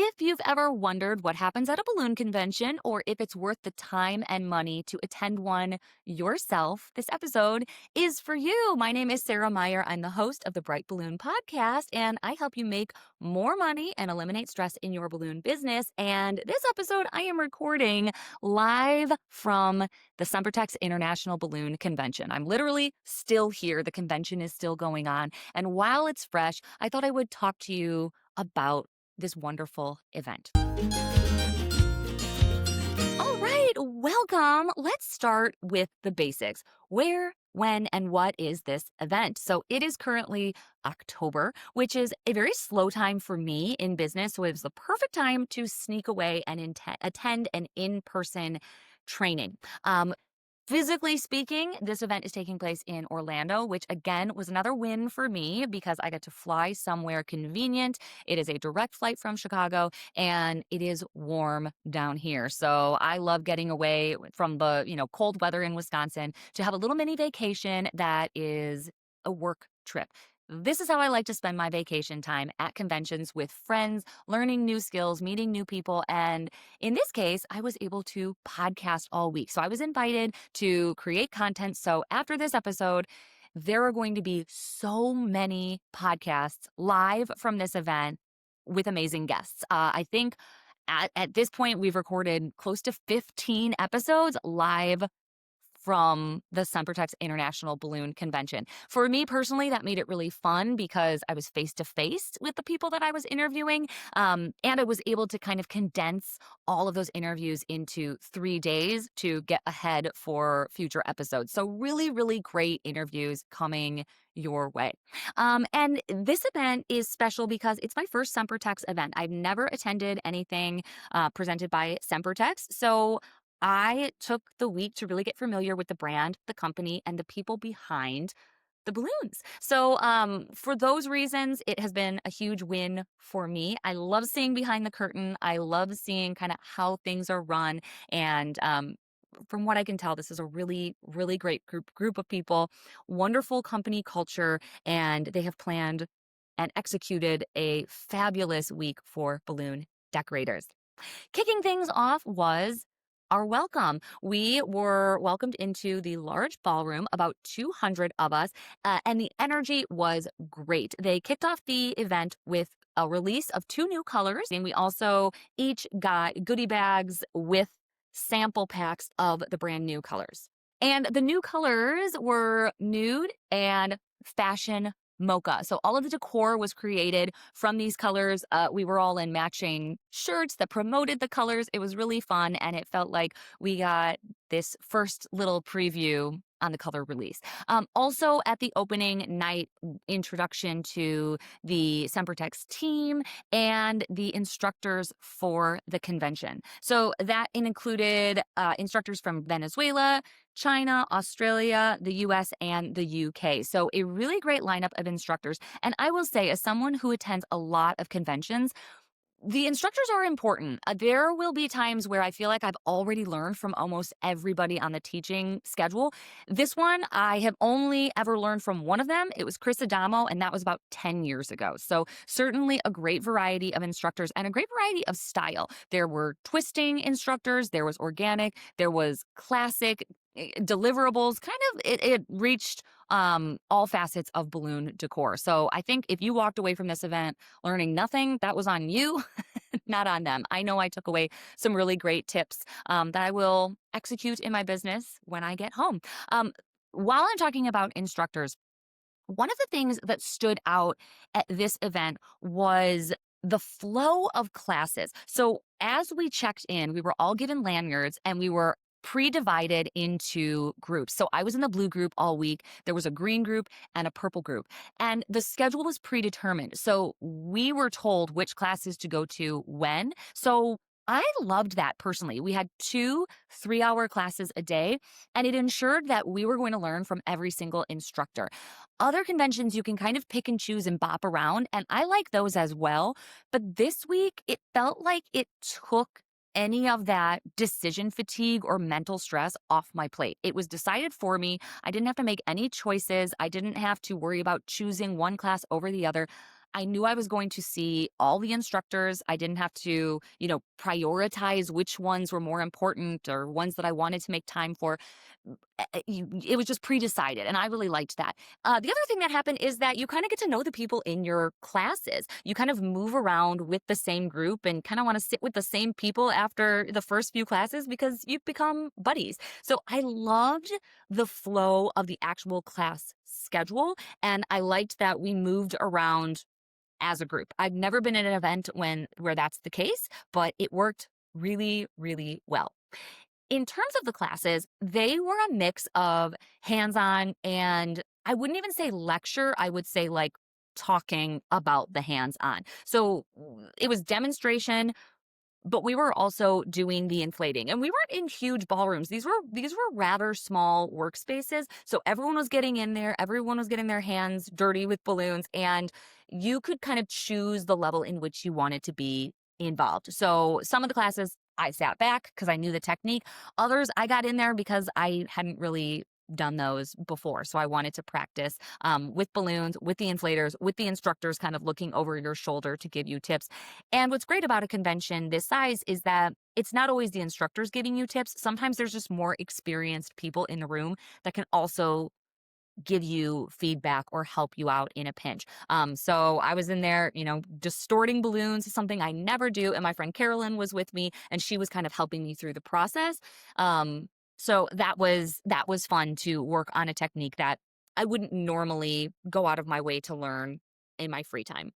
If you've ever wondered what happens at a balloon convention or if it's worth the time and money to attend one yourself, this episode is for you. My name is Sarah Meyer. I'm the host of the Bright Balloon podcast, and I help you make more money and eliminate stress in your balloon business. And this episode I am recording live from the Sempertex International Balloon Convention. I'm literally still here. The convention is still going on. And while it's fresh, I thought I would talk to you about this wonderful event. All right, welcome. Let's start with the basics. Where, when, and what is this event? So it is currently October, which is a very slow time for me in business. So it was the perfect time to sneak away and attend an in-person training. Physically speaking, this event is taking place in Orlando, which again was another win for me because I get to fly somewhere convenient. It is a direct flight from Chicago and it is warm down here. So I love getting away from the, cold weather in Wisconsin to have a little mini vacation that is a work trip. This is how I like to spend my vacation time at conventions with friends, learning new skills, meeting new people. And in this case, I was able to podcast all week. So I was invited to create content. So after this episode, there are going to be so many podcasts live from this event with amazing guests. I think at this point, we've recorded close to 15 episodes live from the Sempertex International Balloon Convention. For me personally, that made it really fun because I was face to face with the people that I was interviewing. And I was able to kind of condense all of those interviews into 3 days to get ahead for future episodes. So really, really great interviews coming your way. And this event is special because it's my first Sempertex event. I've never attended anything presented by Sempertex. So I took the week to really get familiar with the brand, the company, and the people behind the balloons. So for those reasons, it has been a huge win for me. I love seeing behind the curtain. I love seeing kind of how things are run. And from what I can tell, this is a really, really great group of people, wonderful company culture, and they have planned and executed a fabulous week for balloon decorators. Kicking things off was our welcome. We were welcomed into the large ballroom, about 200 of us, and the energy was great. They kicked off the event with a release of 2 new colors, and we also each got goodie bags with sample packs of the brand new colors. And the new colors were nude and fashion mocha. So all of the decor was created from these colors. We were all in matching shirts that promoted the colors. It was really fun, and it felt like we got this first little preview on the color release. Also at the opening night, introduction to the Sempertex team and the instructors for the convention. So that included instructors from Venezuela, China, Australia, the US, and the UK. So a really great lineup of instructors. And I will say, as someone who attends a lot of conventions, the instructors are important. There will be times where I feel like I've already learned from almost everybody on the teaching schedule. This one, I have only ever learned from one of them. It was Chris Adamo, and that was about 10 years ago. So certainly a great variety of instructors and a great variety of style. There were twisting instructors, there was organic, there was classic, deliverables. Kind of it reached all facets of balloon decor. So I think if you walked away from this event learning nothing, that was on you, not on them. I know I took away some really great tips that I will execute in my business when I get home. While I'm talking about instructors, one of the things that stood out at this event was the flow of classes. So as we checked in, we were all given lanyards and we were pre-divided into groups. So I was in the blue group all week. There was a green group and a purple group. And the schedule was predetermined. So we were told which classes to go to when. So I loved that personally. We had 2 3-hour classes a day, and it ensured that we were going to learn from every single instructor. Other conventions, you can kind of pick and choose and bop around, and I like those as well. But this week, it felt like it took any of that decision fatigue or mental stress off my plate. It was decided for me. I didn't have to make any choices. I didn't have to worry about choosing one class over the other. I knew I was going to see all the instructors. I didn't have to, prioritize which ones were more important or ones that I wanted to make time for. It was just pre-decided, and I really liked that. The other thing that happened is that you kind of get to know the people in your classes. You kind of move around with the same group and kind of want to sit with the same people after the first few classes because you've become buddies. So I loved the flow of the actual class schedule, and I liked that we moved around as a group. I've never been in an event where that's the case, but it worked really, really well. In terms of the classes, they were a mix of hands-on and I wouldn't even say lecture, I would say like talking about the hands-on. So it was demonstration, but we were also doing the inflating. And we weren't in huge ballrooms. These were rather small workspaces. So everyone was getting in there, everyone was getting their hands dirty with balloons, and you could kind of choose the level in which you wanted to be involved. So some of the classes I sat back because I knew the technique. Others I got in there because I hadn't really done those before. So I wanted to practice with balloons, with the inflators, with the instructors kind of looking over your shoulder to give you tips. And what's great about a convention this size is that it's not always the instructors giving you tips. Sometimes there's just more experienced people in the room that can also give you feedback or help you out in a pinch. So I was in there, distorting balloons, something I never do. And my friend Carolyn was with me and she was kind of helping me through the process. So that was fun to work on a technique that I wouldn't normally go out of my way to learn in my free time.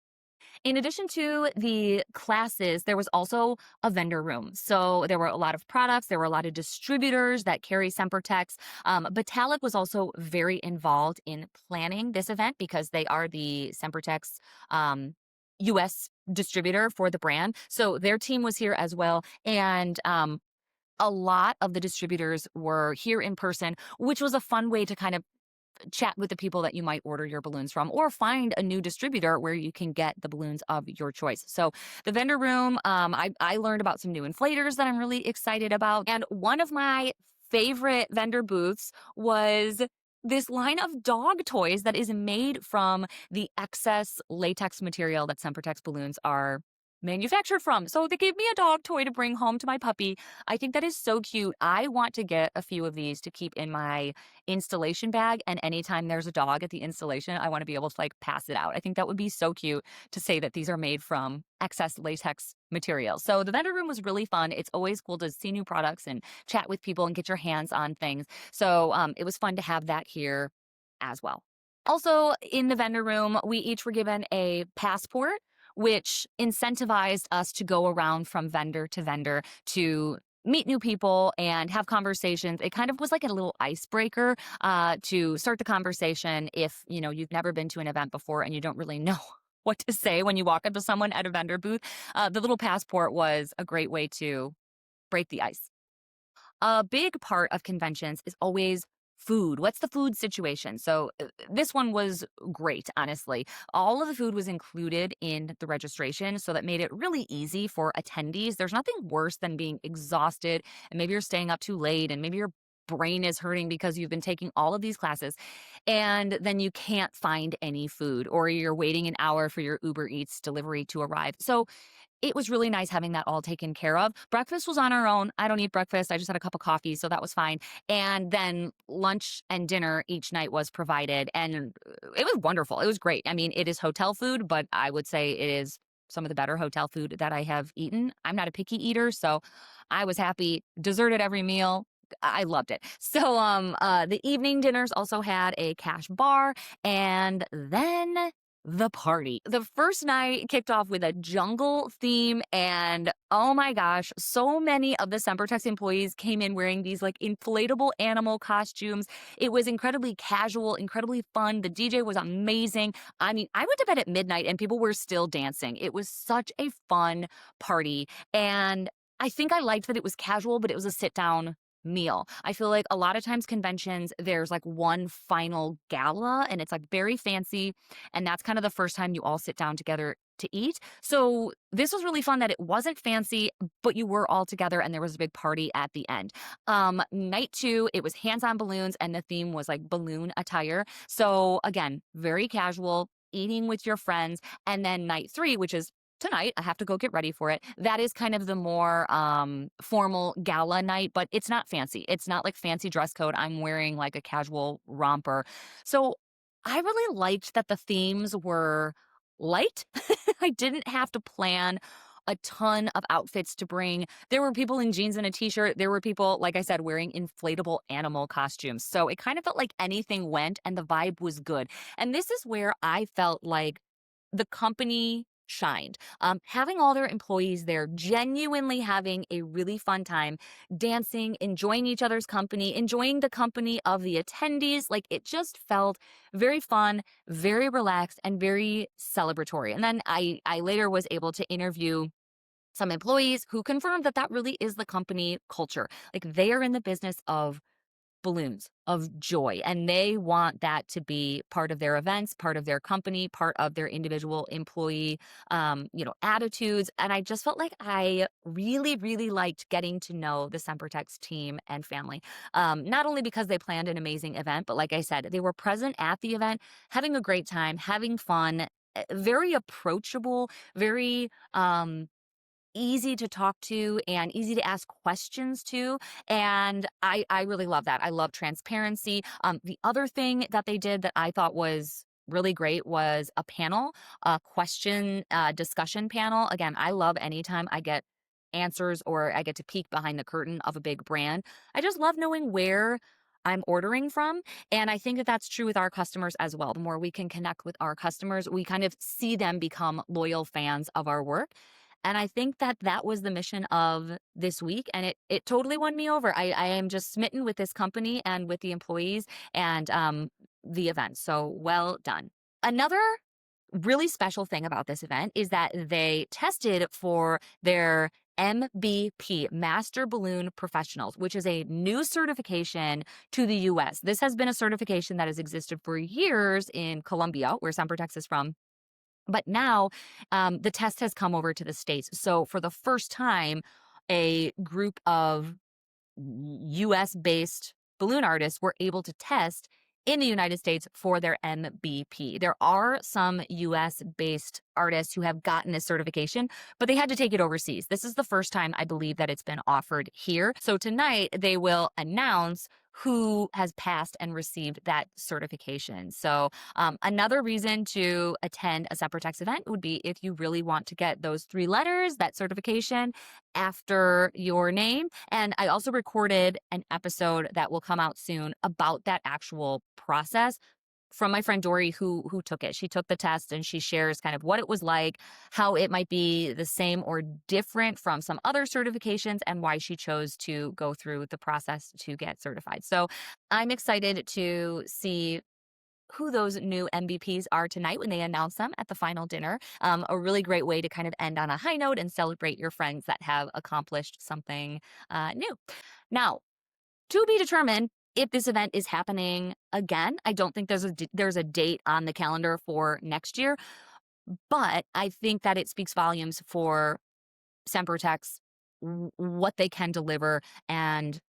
In addition to the classes, there was also a vendor room. So there were a lot of products, there were a lot of distributors that carry Sempertex. Batalic was also very involved in planning this event because they are the Sempertex US distributor for the brand. So their team was here as well. And a lot of the distributors were here in person, which was a fun way to kind of chat with the people that you might order your balloons from or find a new distributor where you can get the balloons of your choice. So the vendor room, I learned about some new inflators that I'm really excited about. And one of my favorite vendor booths was this line of dog toys that is made from the excess latex material that Sempertex balloons are manufactured from. So they gave me a dog toy to bring home to my puppy. I think that is so cute. I want to get a few of these to keep in my installation bag. And anytime there's a dog at the installation, I want to be able to like pass it out. I think that would be so cute to say that these are made from excess latex material. So the vendor room was really fun. It's always cool to see new products and chat with people and get your hands on things. So it was fun to have that here as well. Also, in the vendor room, we each were given a passport, which incentivized us to go around from vendor to vendor to meet new people and have conversations. It kind of was like a little icebreaker to start the conversation if, you've never been to an event before and you don't really know what to say when you walk up to someone at a vendor booth. The little passport was a great way to break the ice. A big part of conventions is always food. What's the food situation? So this one was great, honestly. All of the food was included in the registration, so that made it really easy for attendees. There's nothing worse than being exhausted and maybe you're staying up too late and maybe your brain is hurting because you've been taking all of these classes and then you can't find any food or you're waiting an hour for your Uber Eats delivery to arrive. So it was really nice having that all taken care of. Breakfast was on our own. I don't eat breakfast. I just had a cup of coffee, so that was fine. And then lunch and dinner each night was provided, and it was wonderful. It was great. I mean, it is hotel food, but I would say it is some of the better hotel food that I have eaten. I'm not a picky eater, so I was happy. Dessert at every meal. I loved it. So the evening dinners also had a cash bar, and then the party. The first night kicked off with a jungle theme, and oh my gosh, so many of the Sempertex employees came in wearing these like inflatable animal costumes. It was incredibly casual, incredibly fun. The DJ was amazing. I mean, I went to bed at midnight and people were still dancing. It was such a fun party. And I think I liked that it was casual, but it was a sit down meal. I feel like a lot of times conventions, there's like one final gala and it's like very fancy. And that's kind of the first time you all sit down together to eat. So this was really fun that it wasn't fancy, but you were all together and there was a big party at the end. Night two, it was hands-on balloons and the theme was like balloon attire. So again, very casual. eating with your friends. And then night three, which is tonight, I have to go get ready for it. That is kind of the more formal gala night, but it's not fancy. It's not like fancy dress code. I'm wearing like a casual romper. So I really liked that the themes were light. I didn't have to plan a ton of outfits to bring. There were people in jeans and a t-shirt. There were people, like I said, wearing inflatable animal costumes. So it kind of felt like anything went and the vibe was good. And this is where I felt like the company shined. Having all their employees there, genuinely having a really fun time, dancing, enjoying each other's company, enjoying the company of the attendees. Like it just felt very fun, very relaxed, and very celebratory. And then I later was able to interview some employees who confirmed that that really is the company culture. Like they are in the business of balloons, of joy, and they want that to be part of their events, part of their company, part of their individual employee attitudes. And I just felt like I really, really liked getting to know the Sempertex team and family. Not only because they planned an amazing event, but like I said, they were present at the event, having a great time, having fun, very approachable, very easy to talk to and easy to ask questions to. And I really love that. I love transparency. The other thing that they did that I thought was really great was a panel, a question discussion panel. Again, I love anytime I get answers or I get to peek behind the curtain of a big brand. I just love knowing where I'm ordering from. And I think that that's true with our customers as well. The more we can connect with our customers, we kind of see them become loyal fans of our work. And I think that that was the mission of this week. And it totally won me over. I am just smitten with this company and with the employees and the event. So well done. Another really special thing about this event is that they tested for their MBP, Master Balloon Professionals, which is a new certification to the US. This has been a certification that has existed for years in Colombia, where Sempertex is from. But now the test has come over to the States. So for the first time, a group of US based balloon artists were able to test in the United States for their MBP. There are some US based artists who have gotten this certification, but they had to take it overseas. This is the first time I believe that it's been offered here. So tonight they will announce who has passed and received that certification. So another reason to attend a Sempertex event would be if you really want to get those three letters, that certification after your name. And I also recorded an episode that will come out soon about that actual process from my friend Dory who took it. She took the test and she shares kind of what it was like, how it might be the same or different from some other certifications, and why she chose to go through the process to get certified. So I'm excited to see who those new MVPs are tonight when they announce them at the final dinner. A really great way to kind of end on a high note and celebrate your friends that have accomplished something new. Now, to be determined if this event is happening again. I don't think there's a date on the calendar for next year, but I think that it speaks volumes for Sempertex, what they can deliver, and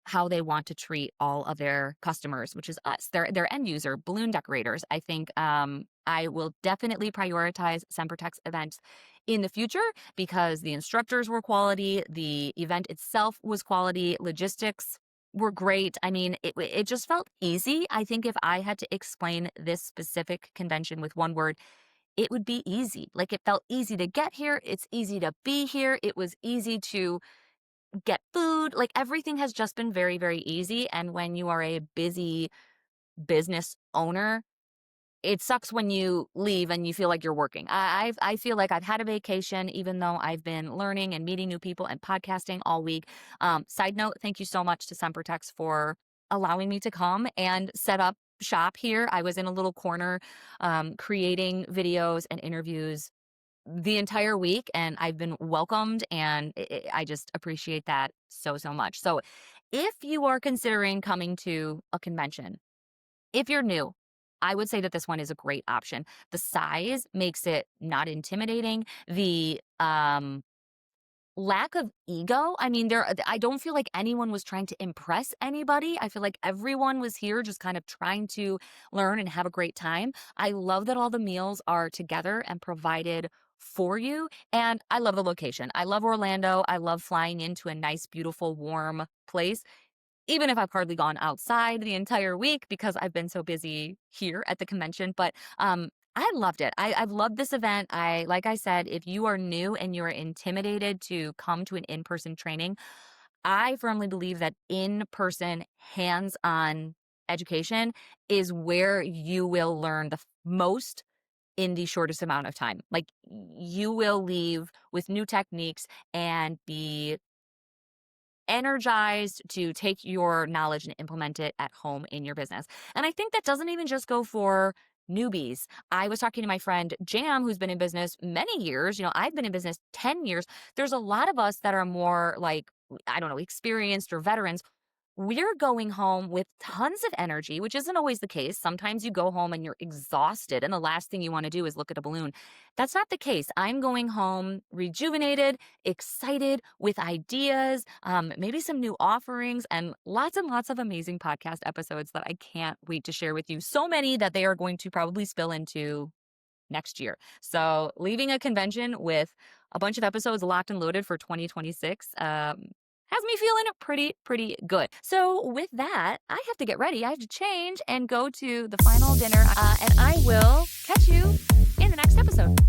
how they want to treat all of their customers, which is us, their end user, balloon decorators. I think I will definitely prioritize Sempertex events in the future because the instructors were quality, the event itself was quality, logistics were great. I mean, it just felt easy. I think if I had to explain this specific convention with one word, it would be easy. Like it felt easy to get here. It's easy to be here. It was easy to get food. Like everything has just been very, very easy. And when you are a busy business owner, it sucks when you leave and you feel like you're working. I feel like I've had a vacation, even though I've been learning and meeting new people and podcasting all week. Side note, thank you so much to Sempertex for allowing me to come and set up shop here. I was in a little corner creating videos and interviews the entire week, and I've been welcomed, and I just appreciate that so, so much. So if you are considering coming to a convention, if you're new, I would say that this one is a great option. The size makes it not intimidating. The lack of ego. I mean, I don't feel like anyone was trying to impress anybody. I feel like everyone was here just kind of trying to learn and have a great time. I love that all the meals are together and provided for you. And I love the location. I love Orlando. I love flying into a nice, beautiful, warm place, even if I've hardly gone outside the entire week because I've been so busy here at the convention. But I loved it. I've loved this event. Like I said, if you are new and you're intimidated to come to an in-person training, I firmly believe that in-person, hands-on education is where you will learn the most in the shortest amount of time. Like, you will leave with new techniques and be energized to take your knowledge and implement it at home in your business. And I think that doesn't even just go for newbies. I was talking to my friend Jam, who's been in business many years. I've been in business 10 years. There's a lot of us that are more like, I don't know, experienced or veterans. We're going home with tons of energy, which isn't always the case. Sometimes you go home and you're exhausted, and the last thing you want to do is look at a balloon. That's not the case. I'm going home rejuvenated, excited, with ideas, maybe some new offerings, and lots of amazing podcast episodes that I can't wait to share with you. So many that they are going to probably spill into next year. So, leaving a convention with a bunch of episodes locked and loaded for 2026 has me feeling pretty good. So, with that, I have to get ready. I have to change and go to the final dinner, and I will catch you in the next episode.